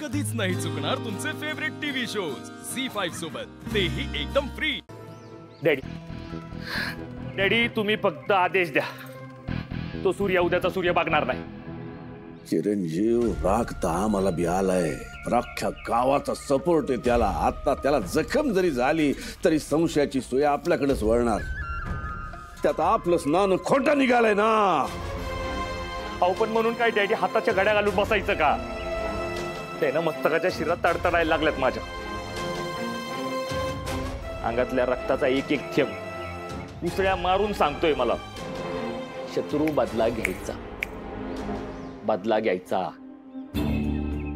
कधीच नाही चुकणार तुमचे फेवरेट टीव्ही शोज झी5 सोबत, तेही एकदम फ्री। डॅडी तुम्ही फक्त आदेश द्या, तो सूर्य उद्याचा सूर्य बघणार नाही। चिरंजीव राखता आम्हाला बी आलाय, अख्ख्या गावाचा सपोर्ट आहे त्याला। आता त्याला जखम जरी झाली तरी संशयाची सोय आपल्याकडेच वळणार। त्यात आपलं स्नान खोटं निघालंय ना। अहो पण म्हणून काय डॅडी हाताच्या घड्या घालून बसायचं का? त्यानं मस्तकाच्या शिरात तडतडायला लागल्यात माझ्या। अंगातल्या रक्ताचा एक एक थेंब उसळ्या मारून सांगतोय मला, शत्रू बदला घ्यायचा, बदला घ्यायचा।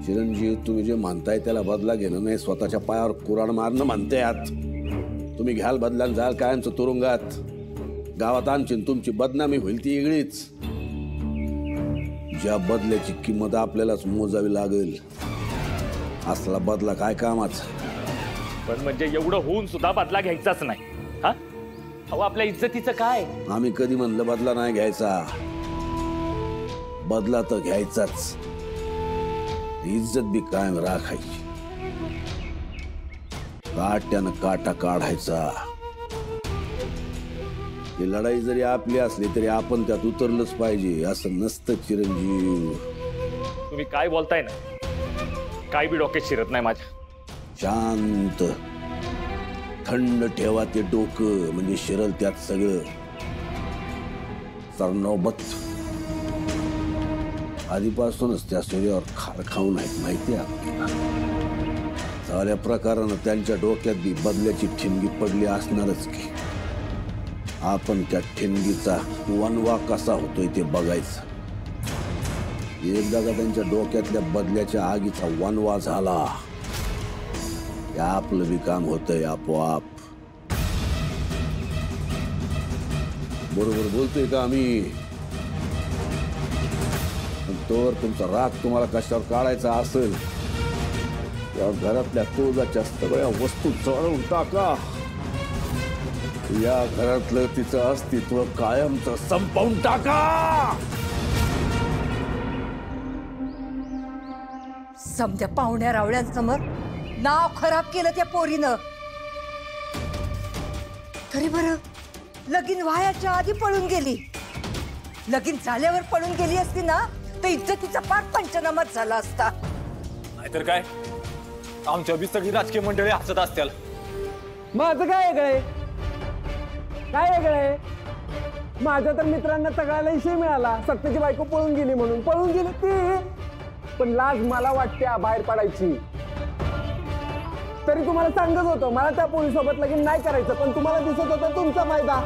चिरंजीव तुम्ही जे म्हणताय त्याला बदला घेणं नाही, स्वतःच्या पायावर कुराण मारणं म्हणतायत। तुम्ही घ्याल बदला, जाल कायमचं तुरुंगात। गावात आणखीन तुमची बदनामी होईल ती वेगळीच। ज्या बदल्याची किंमत आपल्यालाच मोजावी लागेल, असला बदला काय कामाचा? पण म्हणजे एवढं होऊन सुद्धा बदला घ्यायचाच नाही हा? अहो आपल्या इज्जतीचं काय? आम्ही कधी म्हणलं बदला नाही घ्यायचा? बदला तर घ्यायचाच, इज्जत बी कायम राखायची। काट्यानं काटा काढायचा। ही लढाई जरी आपली असली तरी आपण त्यात उतरलंच पाहिजे, असं नसतं चिरंजीव। तुम्ही काय बोलताय ना, काय बी डोक्यात शिरत नाही माझ्या। शांत थंड ठेवा ते डोकं, म्हणजे शिरल त्यात सगळं। सरनौबत आधीपासूनच त्या सूर्यावर खार खाऊन आहेत माहिती आहे आपल्याला। साऱ्या प्रकारानं त्यांच्या डोक्यात बी बदल्याची ठिणगी पडली असणारच की। आपण त्या ठिणगीचा वनवा कसा होतोय ते बघायचं। एकदा का त्यांच्या डोक्यातल्या बदल्याच्या आगीचा वनवा झाला, या आपलं बी काम होतंय आपोआप। बरोबर बोलतोय का आम्ही? तोवर तुमचा राग तुम्हाला कशावर काढायचा असेल, या घरातल्या तोजाच्या सगळ्या वस्तू चढवून टाका। या घरातलं तिचं अस्तित्व कायमचं संपवून टाका। समध्या पाहुण्या रावळ्यांसमोर नाव खराब केलं त्या पोरीनं। तरी बरं लगीन व्हायच्या आधी पळून गेली, लगीन झाल्यावर पळून गेली असती ना तर इज्जतीचा पार पंचनामाच झाला असता। नाहीतर काय, आमच्या बी सगळी राजकीय मंडळी हसत असतील। माझं काय वेगळंय? काय वेगळंय? माझ्या तर मित्रांना सगळ्याला इशे मिळाला, सत्याची बायको पळून गेली म्हणून। पळून गेली ती, पण लाज मला वाटते बाहेर पडायची। तरी तुम्हाला सांगत होतो मला त्या पोरीसोबत लगीन नाही करायचं, पण तुम्हाला दिसत होता तुमचा फायदा,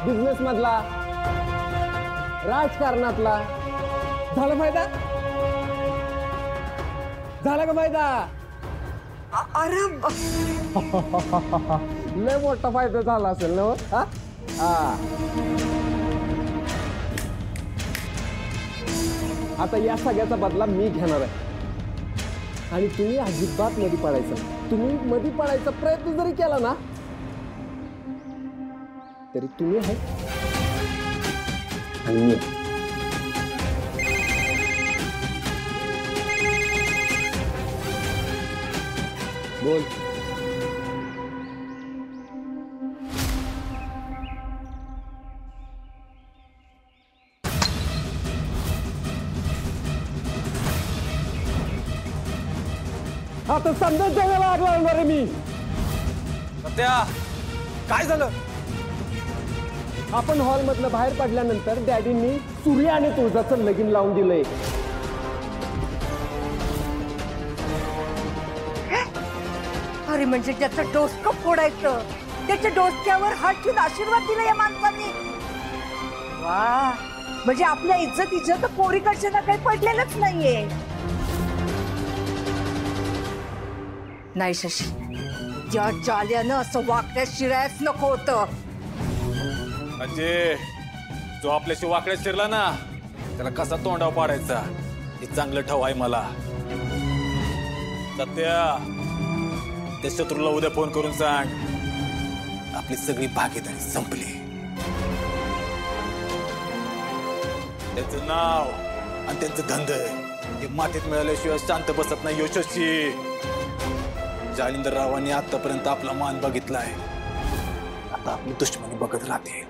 बिझनेस मधला, राजकारणातला। झाला फायदा? झाला का फायदा? अरे लय मोठा फायदा झाला असेल ना? आता या सगळ्याचा बदला मी घेणार आहे, आणि तुम्ही अजिबात मध्ये पडायचं। तुम्ही मध्ये पडायचा प्रयत्न जरी केला ना तरी तुम्ही आहे आणि मी। बोल। आता समजा जगाला आग लावणार आहे मी। सत्या काय झालं? आपण हॉल मधलं बाहेर पडल्यानंतर डॅडींनी सूर्य आणि तुळजाचं लगीन लावून दिलंय। अरे म्हणजे त्याचं डोसकं फोडायचं, त्याच्या डोसक्यावर हात ठेवून आशीर्वाद दिला या माणसांनी। वा, म्हणजे आपल्या इज्जत पोरीकडचे ना काही पडलेलंच नाहीये। नाही शशी, या जाल्यानं असं वाकड्या शिरायच नको होतं। म्हणजे जो आपल्याशी वाकड्यात शिरला ना त्याला कसा तोंडाव पाडायचा हे चांगलं ठाव आहे मला। सत्या, त्या शत्रूला उद्या फोन करून सांग आपली सगळी भागीदारी संपली। त्यांचं नाव आणि त्यांचं धंदे ते मातीत मिळाल्याशिवाय शांत बसत नाही यशस्वी. जालिंदररावांनी आतापर्यंत आपला मान बघितलाय, आता आपली दुश्मनी बघत राहते.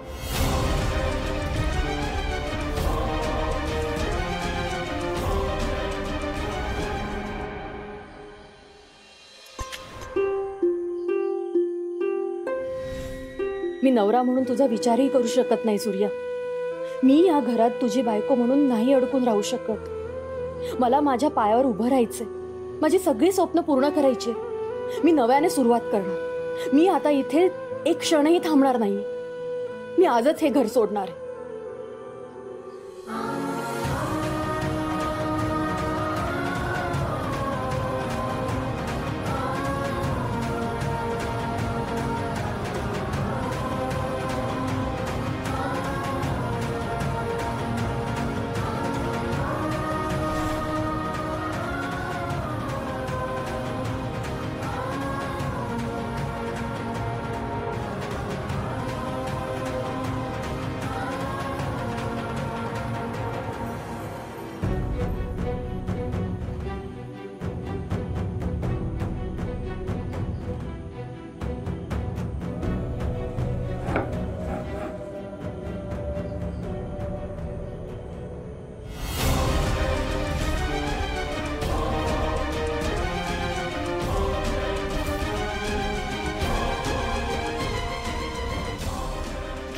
मी नवरा म्हणून तुझा विचारही करू शकत नाही सूर्या. मी या घरात तुझी बायको म्हणून नाही अडकून राहू शकत. मला माझ्या पायावर उभं राहायचंय, माझी सगळी स्वप्न पूर्ण करायची. मी नव्याने सुरुवात करणार. मी आता इथे एक क्षणही थांबणार नाही. मी आजच हे घर सोडणार आहे.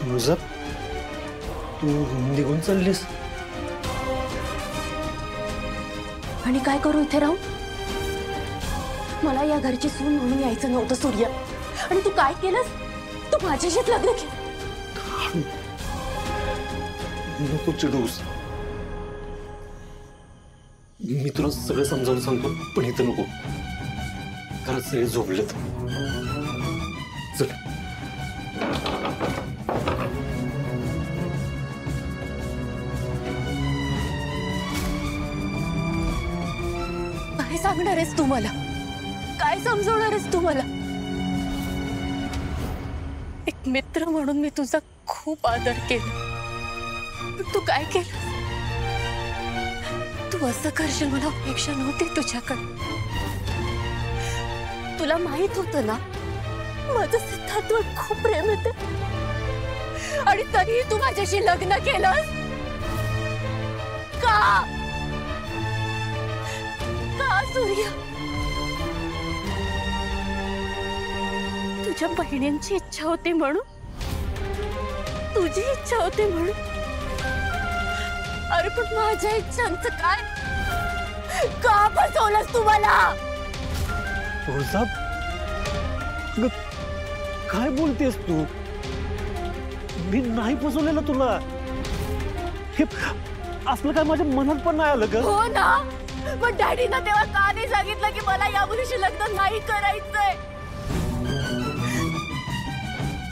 तुळजा, तू निघून चाललीस? आणि काय करू इथे राहून? मला या घरची सून म्हणून यायचं नव्हतं सूर्या. आणि तू काय केलंस? तू माझ्याशीच लग्न केलं. नको चिडूस. मी तुला सगळं समजावून सांगतो, पण इथं नको. कारण सगळे झोपलेत. चल. काय सांगणार आहेस तू मला? काय समजवणार आहेस तू मला? एक मित्र म्हणून मी तुझा खूप आदर केला. तू काय केलं? तू असं करशील मला अपेक्षा नव्हती तुझ्याकडे. तुला माहित होतं ना माझं सिद्धार्थवर खूप प्रेम येतं, आणि तरीही तू माझ्याशी लग्न केलंस का? का सूर्या? तुझ्या बहिणींची इच्छा होती म्हणून? तुझी इच्छा होती म्हणून? अरे पण माझ्या इच्छांचं काय? का फसवलंस तू मला? तुळजा, काय बोलतेस तू? मी नाही फसवलेलं तुला. हे असलं काय माझ्या मनात पण नाही आलं ग. हो ना, पण डॅडीना तेव्हा का नाही सांगितलं की मला या मुलीशी लग्न नाही करायचंय?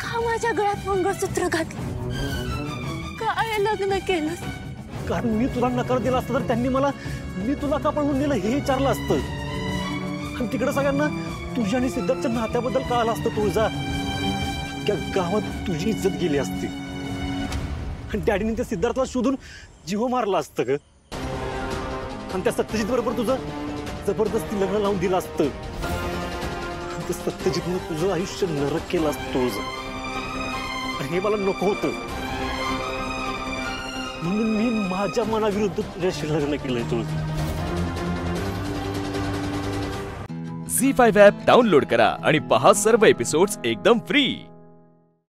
का माझ्या गळ्यात मंगळसूत्र घातलं? काय लग्न केलंस? कारण मी तुला नकार दिला असता तर त्यांनी मला मी तुला का पळवून दिलं हे विचारलं असतं. आणि तिकडे सगळ्यांना तुझ्या आणि सिद्धार्थच्या नात्याबद्दल कळालं असतं. तुळजा, त्या गावात तुझी इज्जत गेली असती. आणि डॅडीने त्या सिद्धार्थला शोधून जीव मारला असतं ग. आणि त्या सत्यजित बरोबर तुझं जबरदस्ती लग्न लावून दिलं असतं. त्या सत्यजितनं तुझं आयुष्य नरक केलं असतं तुळजा. आणि हे मला नको होतं. म्हणून मी माझ्या मनाविरुद्ध तुझ्याशी लग्न केलंय तुळजा. झी5 ॲप डाउनलोड करा आणि पहा सर्व एपिसोड्स एकदम फ्री.